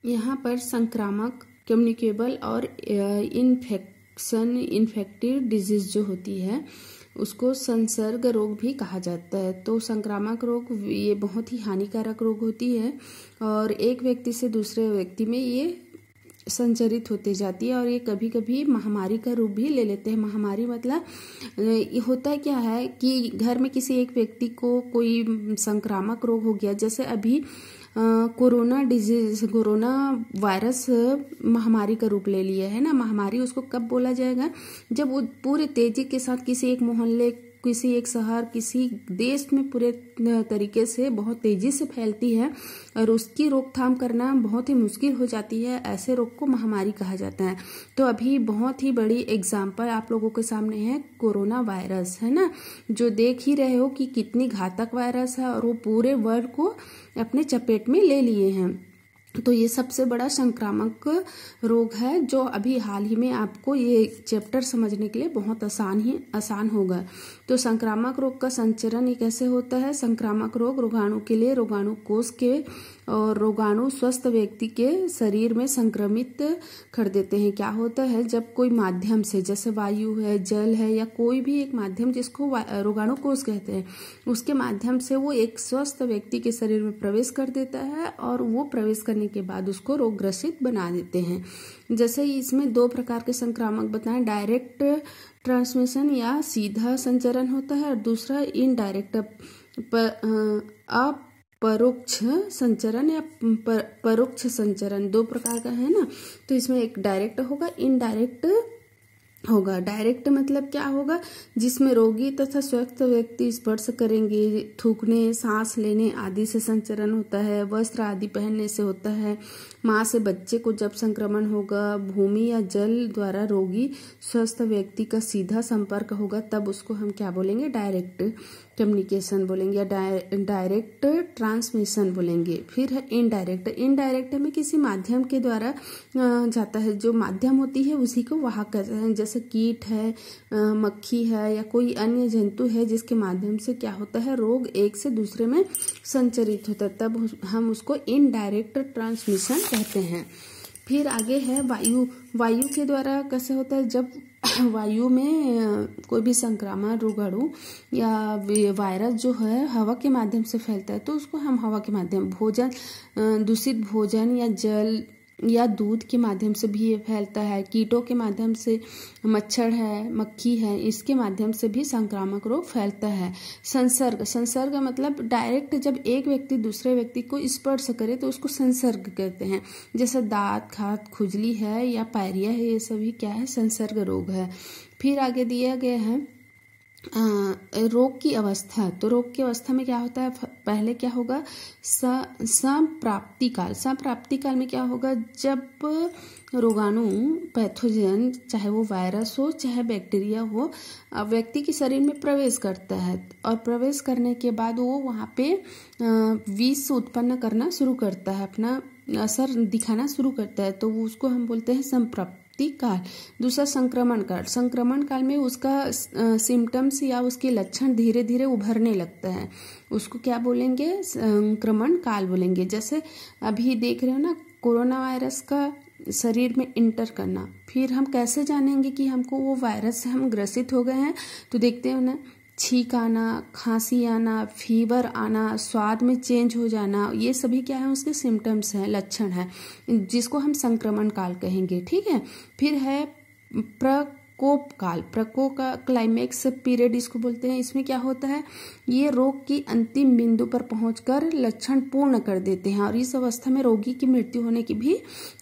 यहाँ पर संक्रामक, कम्युनिकेबल और इन्फेक्टिव डिजीज जो होती है उसको संसर्ग रोग भी कहा जाता है। तो संक्रामक रोग ये बहुत ही हानिकारक रोग होती है और एक व्यक्ति से दूसरे व्यक्ति में ये संचरित होती जाती है और ये कभी कभी महामारी का रूप भी ले लेते हैं। महामारी मतलब ये होता है क्या है कि घर में किसी एक व्यक्ति को कोई संक्रामक रोग हो गया, जैसे अभी कोरोना वायरस महामारी का रूप ले लिया है ना। महामारी उसको कब बोला जाएगा, जब वो पूरे तेजी के साथ किसी एक मोहल्ले, किसी एक शहर, किसी देश में पूरे तरीके से बहुत तेजी से फैलती है और उसकी रोकथाम करना बहुत ही मुश्किल हो जाती है। ऐसे रोग को महामारी कहा जाता है। तो अभी बहुत ही बड़ी एग्जाम्पल आप लोगों के सामने है कोरोना वायरस, है ना, जो देख ही रहे हो कि कितनी घातक वायरस है और वो पूरे वर्ल्ड को अपने चपेट में ले लिए हैं। तो ये सबसे बड़ा संक्रामक रोग है जो अभी हाल ही में आपको ये चैप्टर समझने के लिए बहुत आसान होगा। तो संक्रामक रोग का संचरण ये कैसे होता है। संक्रामक रोग रोगाणु के लिए रोगाणु कोष के और रोगाणु स्वस्थ व्यक्ति के शरीर में संक्रमित कर देते हैं। क्या होता है, जब कोई माध्यम से, जैसे वायु है, जल है या कोई भी एक माध्यम जिसको रोगाणु कोष कहते हैं, उसके माध्यम से वो एक स्वस्थ व्यक्ति के शरीर में प्रवेश कर देता है और वो प्रवेश करने के बाद उसको रोग ग्रसित बना देते हैं। जैसे इसमें दो प्रकार के संक्रामक बताएं, डायरेक्ट ट्रांसमिशन या सीधा संचरण होता है और दूसरा इनडायरेक्ट परोक्ष संचरण या परोक्ष संचरण, दो प्रकार का है ना। तो इसमें एक डायरेक्ट होगा, इनडायरेक्ट होगा। डायरेक्ट मतलब क्या होगा, जिसमें रोगी तथा स्वस्थ व्यक्ति स्पर्श करेंगे, थूकने, सांस लेने आदि से संचरण होता है, वस्त्र आदि पहनने से होता है, माँ से बच्चे को जब संक्रमण होगा, भूमि या जल द्वारा रोगी स्वस्थ व्यक्ति का सीधा संपर्क होगा, तब उसको हम क्या बोलेंगे, डायरेक्ट कम्युनिकेशन बोलेंगे या डायरेक्ट ट्रांसमिशन बोलेंगे। फिर है इनडायरेक्ट। इनडायरेक्ट में किसी माध्यम के द्वारा जाता है, जो माध्यम होती है उसी को वाहक कहते हैं। जैसे कीट है, मक्खी है या कोई अन्य जंतु है जिसके माध्यम से क्या होता है, रोग एक से दूसरे में संचरित होता है, तब हम उसको इनडायरेक्ट ट्रांसमिशन कहते हैं। फिर आगे है वायु। वायु के द्वारा कैसे होता है, जब वायु में कोई भी संक्रमण, रोगाणु या वायरस जो है हवा के माध्यम से फैलता है, तो उसको हम हवा के माध्यम, भोजन, दूषित भोजन या जल या दूध के माध्यम से भी ये फैलता है। कीटों के माध्यम से, मच्छर है, मक्खी है, इसके माध्यम से भी संक्रामक रोग फैलता है। संसर्ग। संसर्ग मतलब डायरेक्ट जब एक व्यक्ति दूसरे व्यक्ति को स्पर्श करे तो उसको संसर्ग कहते हैं। जैसे दांत, खात, खुजली है या पायरिया है, ये सभी क्या है, संसर्ग रोग है। फिर आगे दिया गया है रोग की अवस्था। तो रोग की अवस्था में क्या होता है, पहले क्या होगा, संप्राप्ति काल। संप्राप्ति काल में क्या होगा, जब रोगाणु, पैथोजन, चाहे वो वायरस हो चाहे बैक्टीरिया हो, व्यक्ति के शरीर में प्रवेश करता है और प्रवेश करने के बाद वो वहाँ पे विष उत्पन्न करना शुरू करता है, अपना असर दिखाना शुरू करता है, तो उसको हम बोलते हैं संप्राप्ति काल। दूसरा संक्रमण काल। संक्रमण काल में उसका सिम्टम्स या उसके लक्षण धीरे धीरे उभरने लगता है, उसको क्या बोलेंगे, संक्रमण काल बोलेंगे। जैसे अभी देख रहे हो ना, कोरोना वायरस का शरीर में इंटर करना। फिर हम कैसे जानेंगे कि हमको वो वायरस से हम ग्रसित हो गए हैं, तो देखते हो ना, छींक आना, खांसी आना, फीवर आना, स्वाद में चेंज हो जाना, ये सभी क्या है, उसके सिम्टम्स हैं, लक्षण हैं, जिसको हम संक्रमण काल कहेंगे। ठीक है। फिर है प्रकोप काल। प्रकोप का क्लाइमेक्स पीरियड इसको बोलते हैं। इसमें क्या होता है, ये रोग की अंतिम बिंदु पर पहुंचकर लक्षण पूर्ण कर देते हैं और इस अवस्था में रोगी की मृत्यु होने की भी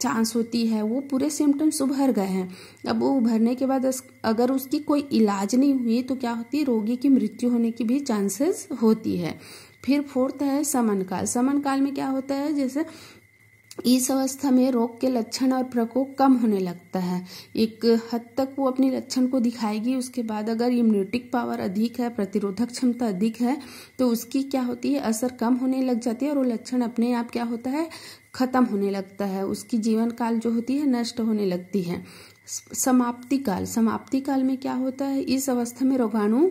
चांस होती है। वो पूरे सिम्टम्स उभर गए हैं, अब वो उभरने के बाद अगर उसकी कोई इलाज नहीं हुई तो क्या होती है, रोगी की मृत्यु होने की भी चांसेस होती है। फिर फोर्थ है समन काल। समन काल में क्या होता है, जैसे इस अवस्था में रोग के लक्षण और प्रकोप कम होने लगता है, एक हद तक वो अपनी लक्षण को दिखाएगी। उसके बाद अगर इम्यूनिटिक पावर अधिक है, प्रतिरोधक क्षमता अधिक है, तो उसकी क्या होती है, असर कम होने लग जाती है और वो लक्षण अपने आप क्या होता है, खत्म होने लगता है, उसकी जीवन काल जो होती है नष्ट होने लगती है। समाप्ति काल में क्या होता है, इस अवस्था में रोगाणु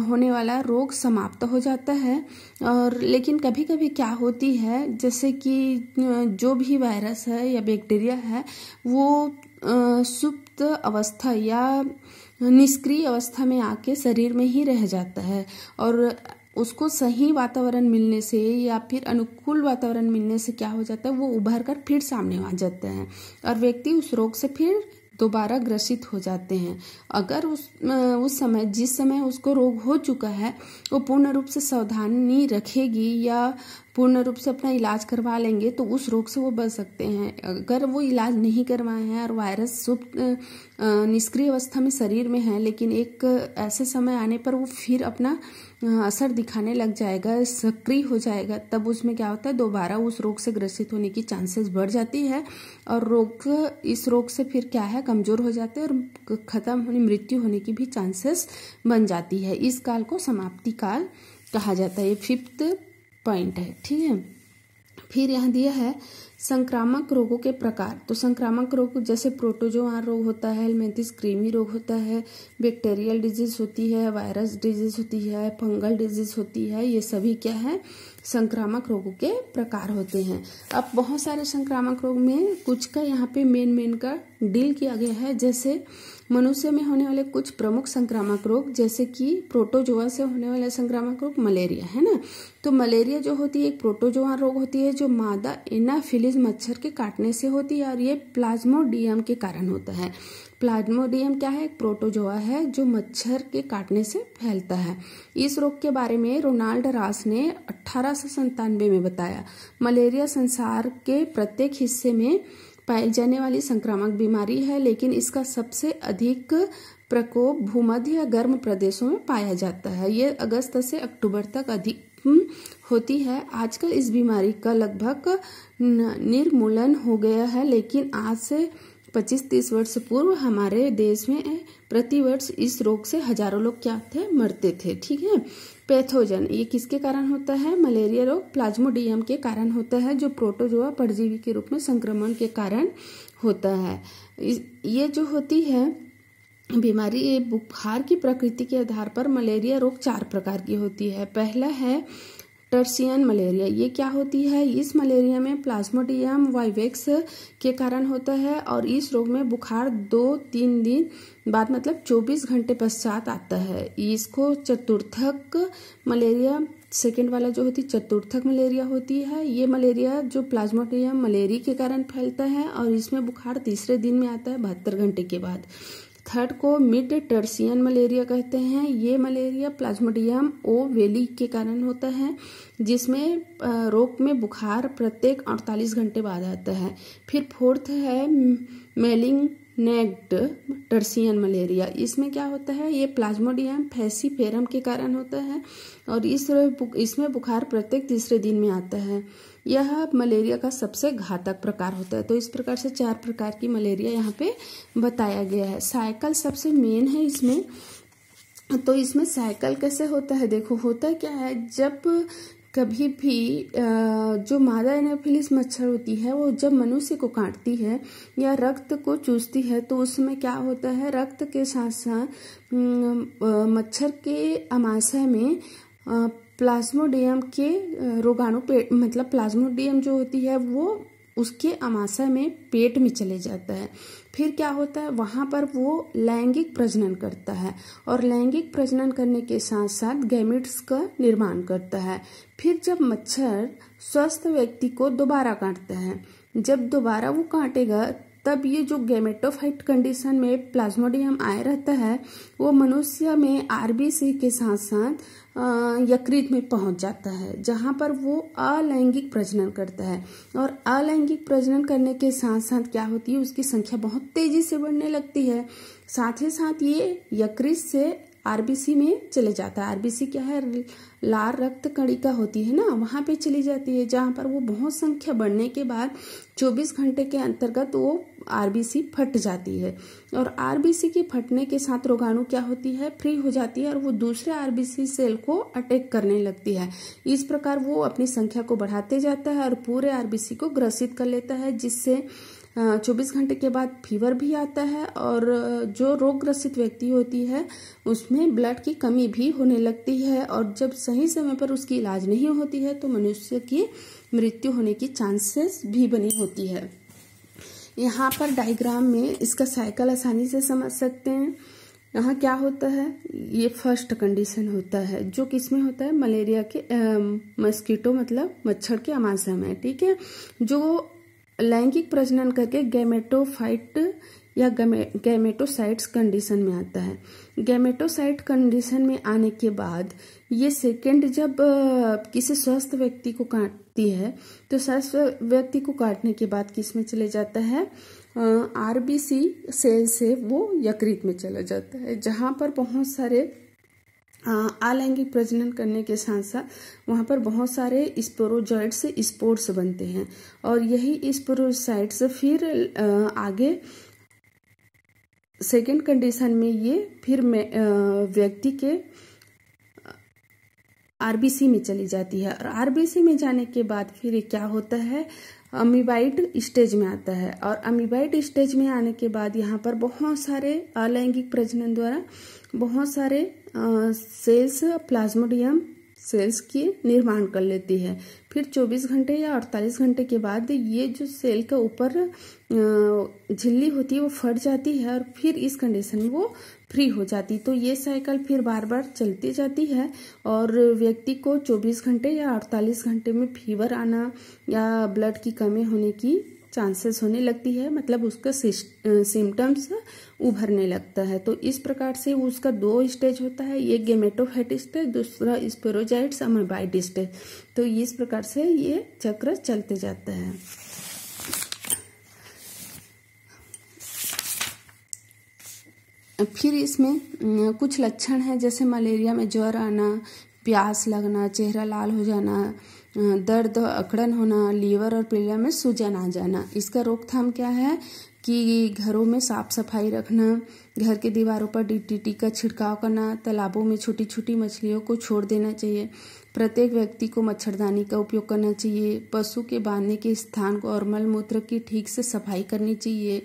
होने वाला रोग समाप्त हो जाता है। और लेकिन कभी कभी क्या होती है, जैसे कि जो भी वायरस है या बैक्टीरिया है वो सुप्त अवस्था या निष्क्रिय अवस्था में आके शरीर में ही रह जाता है और उसको सही वातावरण मिलने से या फिर अनुकूल वातावरण मिलने से क्या हो जाता है, वो उभर कर फिर सामने आ जाते हैं और व्यक्ति उस रोग से फिर दोबारा ग्रसित हो जाते हैं। अगर उस समय जिस समय उसको रोग हो चुका है वो पूर्ण रूप से सावधानी रखेगी या पूर्ण रूप से अपना इलाज करवा लेंगे तो उस रोग से वो बच सकते हैं। अगर वो इलाज नहीं करवाए हैं और वायरस सुप्त निष्क्रिय अवस्था में शरीर में है, लेकिन एक ऐसे समय आने पर वो फिर अपना असर दिखाने लग जाएगा, सक्रिय हो जाएगा, तब उसमें क्या होता है, दोबारा उस रोग से ग्रसित होने की चांसेस बढ़ जाती है और इस रोग से फिर क्या है, कमजोर हो जाते हैं और खत्म होने, मृत्यु होने की भी चांसेस बन जाती है। इस काल को समाप्ति काल कहा जाता है। ये 5th पॉइंट है, ठीक है। फिर यहाँ दिया है संक्रामक रोगों के प्रकार। तो संक्रामक रोग जैसे प्रोटोजोआ रोग होता है, हेलमिंथिस कृमि रोग होता है, बैक्टीरियल डिजीज होती है, वायरस डिजीज होती है, फंगल डिजीज होती है, ये सभी क्या है, संक्रामक रोगों के प्रकार होते हैं। अब बहुत सारे संक्रामक रोग में कुछ का यहाँ पे मेन का डील किया गया है। जैसे मनुष्य में होने वाले कुछ प्रमुख संक्रामक रोग, जैसे कि प्रोटोजोआ से होने वाले संक्रामक रोग मलेरिया है ना। तो मलेरिया जो होती है एक प्रोटोजोआ रोग होती है जो मादा एनाफिलिस मच्छर के काटने से होती है और ये प्लाज्मोडियम के कारण होता है। प्लाज्मोडियम क्या है, एक प्रोटोजोआ है जो मच्छर के काटने से फैलता है। इस रोग के बारे में रोनाल्ड रास ने 1897 में बताया। मलेरिया संसार के प्रत्येक हिस्से में पाई जाने वाली संक्रामक बीमारी है, लेकिन इसका सबसे अधिक प्रकोप भूमध्य या गर्म प्रदेशों में पाया जाता है। ये अगस्त से अक्टूबर तक अधिक होती है। आजकल इस बीमारी का लगभग निर्मूलन हो गया है, लेकिन आज से 25-30 वर्ष पूर्व हमारे देश में प्रतिवर्ष इस रोग से हजारों लोग क्या थे, मरते थे, ठीक है। पैथोजन, ये किसके कारण होता है, मलेरिया रोग प्लाज्मोडियम के कारण होता है जो प्रोटोजोआ परजीवी के रूप में संक्रमण के कारण होता है। ये जो होती है बीमारी, ये बुखार की प्रकृति के आधार पर मलेरिया रोग 4 प्रकार की होती है। पहला है टर्सियन मलेरिया। ये क्या होती है, इस मलेरिया में प्लाज्मोडियम वाइवेक्स के कारण होता है और इस रोग में बुखार 2-3 दिन बाद मतलब 24 घंटे पश्चात आता है। इसको चतुर्थक मलेरिया, सेकेंड वाला जो होती चतुर्थक मलेरिया होती है। ये मलेरिया जो प्लाज्मोडियम मलेरिया के कारण फैलता है और इसमें बुखार तीसरे दिन में आता है 72 घंटे के बाद। थर्ड को मिड टर्सियन मलेरिया कहते हैं। ये मलेरिया प्लाज्मोडियम ओवेली के कारण होता है जिसमें रोग में बुखार प्रत्येक 48 घंटे बाद आता है। फिर फोर्थ है मेलिग्नेंट टर्सियन मलेरिया। इसमें क्या होता है, ये प्लाज्मोडियम फैसिफेरम के कारण होता है और इसमें बुखार प्रत्येक तीसरे दिन में आता है। यह मलेरिया का सबसे घातक प्रकार होता है। तो इस प्रकार से 4 प्रकार की मलेरिया यहाँ पे बताया गया है। साइकिल सबसे मेन है इसमें। तो इसमें साइकिल कैसे होता है, देखो होता क्या है, जब कभी भी जो मादा एनाफिलिस मच्छर होती है वो जब मनुष्य को काटती है या रक्त को चूसती है तो उसमें क्या होता है, रक्त के साथ साथ मच्छर के आमाशय में प्लाज्मोडियम के रोगाणु मतलब प्लाज्मोडियम जो होती है वो उसके आमाशय में पेट में चले जाता है। फिर क्या होता है, वहां पर वो लैंगिक प्रजनन करता है और लैंगिक प्रजनन करने के साथ साथ गैमेट्स का निर्माण करता है। फिर जब मच्छर स्वस्थ व्यक्ति को दोबारा काटता है, जब दोबारा वो काटेगा तब ये जो गैमेटोफाइट कंडीशन में प्लाज्मोडियम आए रहता है वो मनुष्य में आरबीसी के साथ साथ यकृत में पहुंच जाता है जहां पर वो अलैंगिक प्रजनन करता है। और अलैंगिक प्रजनन करने के साथ साथ क्या होती है, उसकी संख्या बहुत तेजी से बढ़ने लगती है। साथ ही साथ ये यकृत से आरबीसी में चले जाता है। आरबीसी क्या है, लाल रक्त कणिका होती है ना, वहां पे चली जाती है जहां पर वो बहुत संख्या बढ़ने के बाद 24 घंटे के अंतर्गत वो आरबीसी फट जाती है और आरबीसी के फटने के साथ रोगाणु क्या होती है, फ्री हो जाती है और वो दूसरे आरबीसी सेल को अटैक करने लगती है। इस प्रकार वो अपनी संख्या को बढ़ाते जाता है और पूरे आरबीसी को ग्रसित कर लेता है जिससे 24 घंटे के बाद फीवर भी आता है और जो रोग ग्रसित व्यक्ति होती है उसमें ब्लड की कमी भी होने लगती है और जब सही समय पर उसकी इलाज नहीं होती है तो मनुष्य की मृत्यु होने की चांसेस भी बनी होती है। यहाँ पर डायग्राम में इसका साइकिल आसानी से समझ सकते हैं। यहाँ क्या होता है, ये फर्स्ट कंडीशन होता है जो किसमें होता है, मलेरिया के मस्कीटो मतलब मच्छर के आमाशय में, ठीक है, जो लैंगिक प्रजनन करके गैमेटोफाइट या गैमेटोसाइट्स कंडीशन में आता है। गैमेटोसाइट कंडीशन में आने के बाद ये सेकेंड जब किसी स्वस्थ व्यक्ति को काटती है तो स्वस्थ व्यक्ति को काटने के बाद किस में चले जाता है, आरबीसी सेल से वो यकृत में चला जाता है, जहाँ पर बहुत सारे अलैंगिक प्रजनन करने के साथ साथ वहाँ पर बहुत सारे स्पोरोजॉइट्स स्पोर्स बनते हैं और यही स्पोरोसाइट्स फिर आगे सेकेंड कंडीशन में ये फिर व्यक्ति के आरबीसी में चली जाती है और आरबीसी में जाने के बाद फिर ये क्या होता है, अमीबाइड स्टेज में आता है और अमीबाइड स्टेज में आने के बाद यहाँ पर बहुत सारे अलैंगिक प्रजनन द्वारा बहुत सारे सेल्स प्लाज्मोडियम सेल्स की निर्माण कर लेती है। फिर 24 घंटे या 48 घंटे के बाद ये जो सेल के ऊपर झिल्ली होती है वो फट जाती है और फिर इस कंडीशन में वो फ्री हो जाती। तो ये साइकिल फिर बार बार चलती जाती है और व्यक्ति को 24 घंटे या 48 घंटे में फीवर आना या ब्लड की कमी होने की चांसेस होने लगती है, मतलब उसका सिम्टम्स उभरने लगता है। तो इस प्रकार से उसका 2 स्टेज होता है, एक गैमेटोफाइट स्टेज, दूसरा स्पोरोजाइट्स अमीबाइड स्टेज। तो इस प्रकार से ये चक्र चलते जाता है। फिर इसमें कुछ लक्षण हैं, जैसे मलेरिया में ज्वर आना, प्यास लगना, चेहरा लाल हो जाना, दर्द अकड़न होना, लीवर और प्लीहा में सूजन आ जाना। इसका रोकथाम क्या है कि घरों में साफ सफाई रखना, घर के दीवारों पर डीडीटी का छिड़काव करना, तालाबों में छोटी छोटी मछलियों को छोड़ देना चाहिए, प्रत्येक व्यक्ति को मच्छरदानी का उपयोग करना चाहिए, पशु के बांधने के स्थान को और मल मूत्र की ठीक से सफाई करनी चाहिए,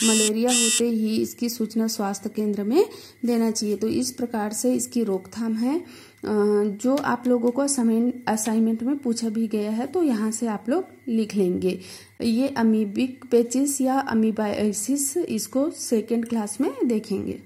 मलेरिया होते ही इसकी सूचना स्वास्थ्य केंद्र में देना चाहिए। तो इस प्रकार से इसकी रोकथाम है जो आप लोगों को असाइनमेंट में पूछा भी गया है, तो यहाँ से आप लोग लिख लेंगे। ये अमीबिक पेचिस या अमीबाइसिस इसको सेकेंड क्लास में देखेंगे।